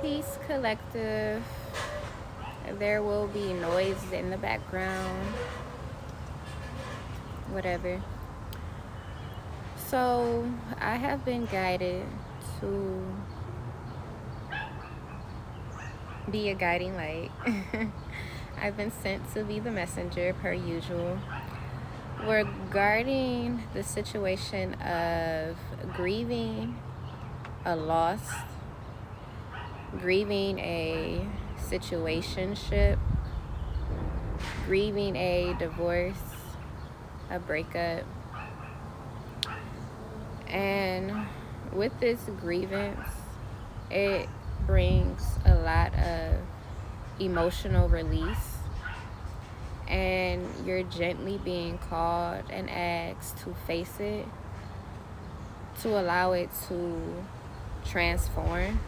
Peace Collective. There will be noise in the background, whatever. So, I have been guided to be a guiding light. I've been sent to be the messenger, per usual. Regarding the situation of grieving a loss, grieving a situationship, grieving a divorce, a breakup. And with this grievance, it brings a lot of emotional release, and you're gently being called and asked to face it, to allow it to transform,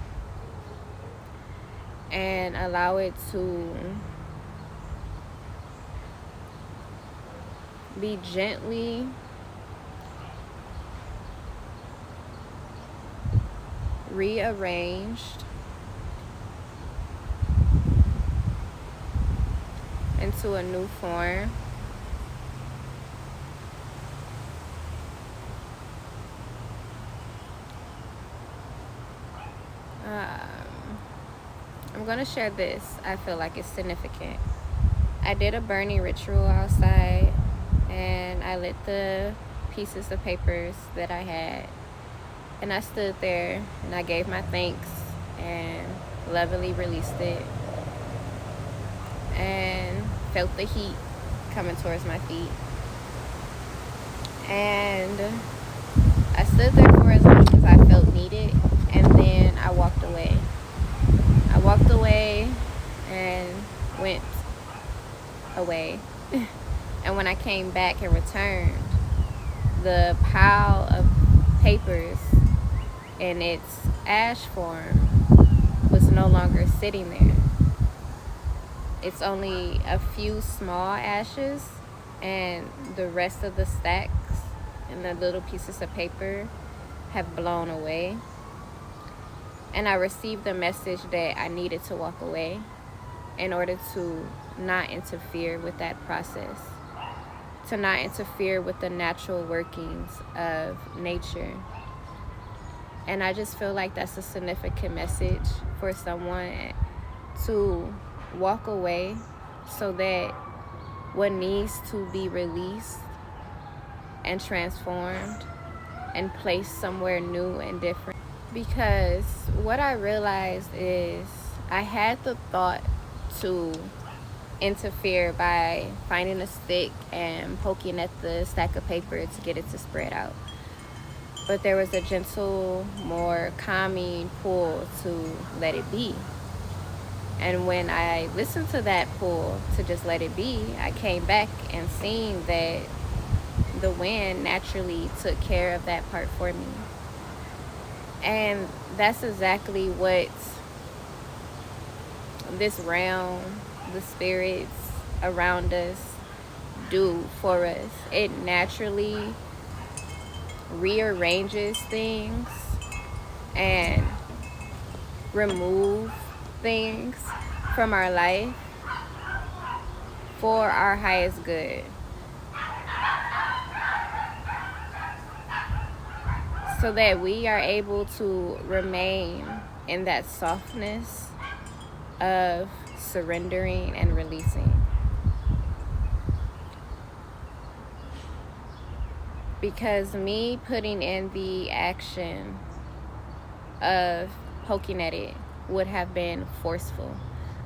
and allow it to be gently rearranged into a new form. I'm going to share this. I feel like it's significant. I did a burning ritual outside, and I lit the pieces of papers that I had, and I stood there and I gave my thanks and lovingly released it and felt the heat coming towards my feet. And I stood there for as long as I felt needed, and then I walked away. I walked away and went away. And when I came back and returned, the pile of papers in its ash form was no longer sitting there. It's only a few small ashes, and the rest of the stacks and the little pieces of paper have blown away. And I received the message that I needed to walk away in order to not interfere with that process, to not interfere with the natural workings of nature. And I just feel like that's a significant message for someone to walk away so that what needs to be released and transformed and placed somewhere new and different. Because what I realized is I had the thought to interfere by finding a stick and poking at the stack of paper to get it to spread out. But there was a gentle, more calming pull to let it be. And when I listened to that pull to just let it be, I came back and seen that the wind naturally took care of that part for me. And that's exactly what this realm, the spirits around us do for us. It naturally rearranges things and remove things from our life for our highest good, so that we are able to remain in that softness of surrendering and releasing. Because me putting in the action of poking at it would have been forceful.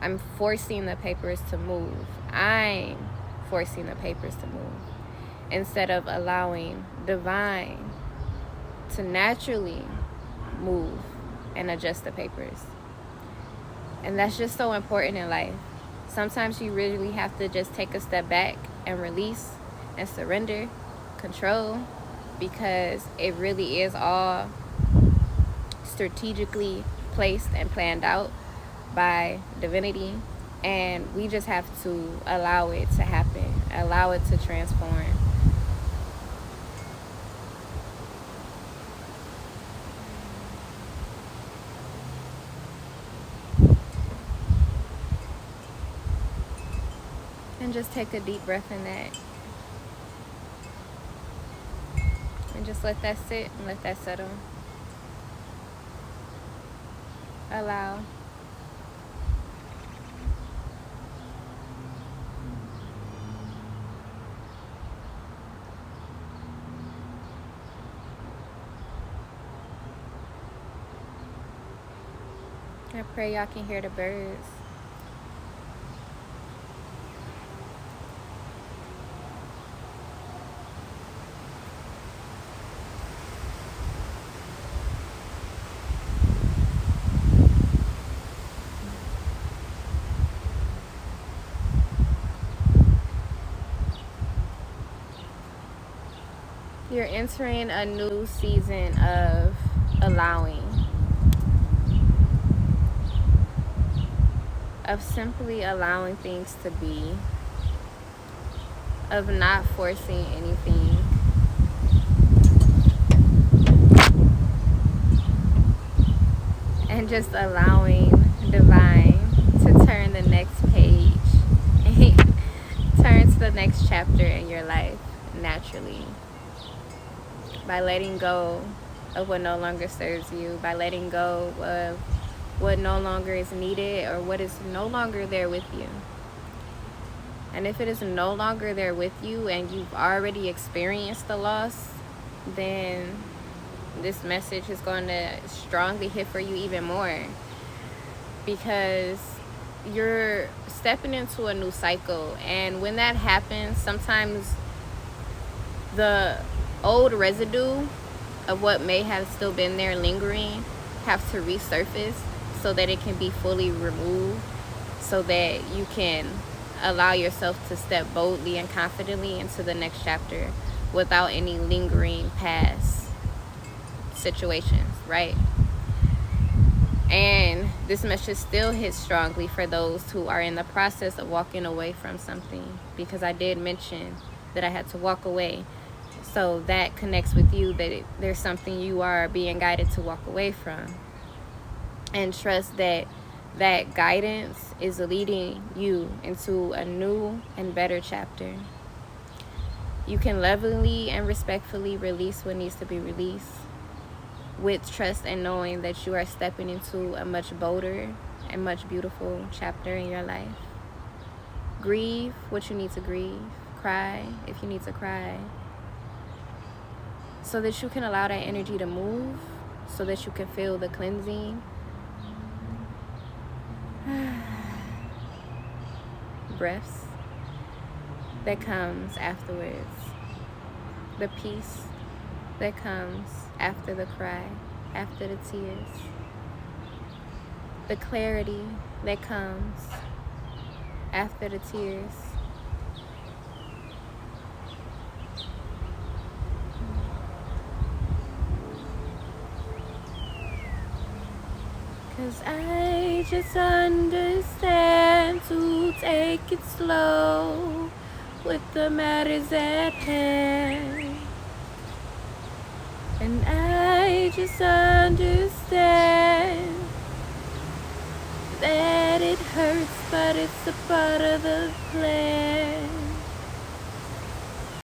I'm forcing the papers to move. I'm forcing the papers to move instead of allowing divine to naturally move and adjust the papers. And that's just so important in life. Sometimes you really have to just take a step back and release and surrender, control, because it really is all strategically placed and planned out by divinity, and we just have to allow it to happen, allow it to transform. And just take a deep breath in that. And just let that sit and let that settle. Allow. I pray y'all can hear the birds. You're entering a new season of allowing, of simply allowing things to be, of not forcing anything. And just allowing divine to turn the next page, turn to the next chapter in your life naturally. By letting go of what no longer serves you, by letting go of what no longer is needed or what is no longer there with you. And if it is no longer there with you and you've already experienced the loss, then this message is going to strongly hit for you even more, because you're stepping into a new cycle. And when that happens, sometimes the old residue of what may have still been there lingering have to resurface so that it can be fully removed, so that you can allow yourself to step boldly and confidently into the next chapter without any lingering past situations, right? And this message still hits strongly for those who are in the process of walking away from something, because I did mention that I had to walk away. So that connects with you, that there's something you are being guided to walk away from. And trust that that guidance is leading you into a new and better chapter. You can lovingly and respectfully release what needs to be released, with trust and knowing that you are stepping into a much bolder and much beautiful chapter in your life. Grieve what you need to grieve. Cry if you need to cry, so that you can allow that energy to move, so that you can feel the cleansing, breaths that comes afterwards, the peace that comes after the cry, after the tears, the clarity that comes after the tears. Cause I just understand to take it slow with the matters at hand. And I just understand that it hurts, but it's a part of the plan.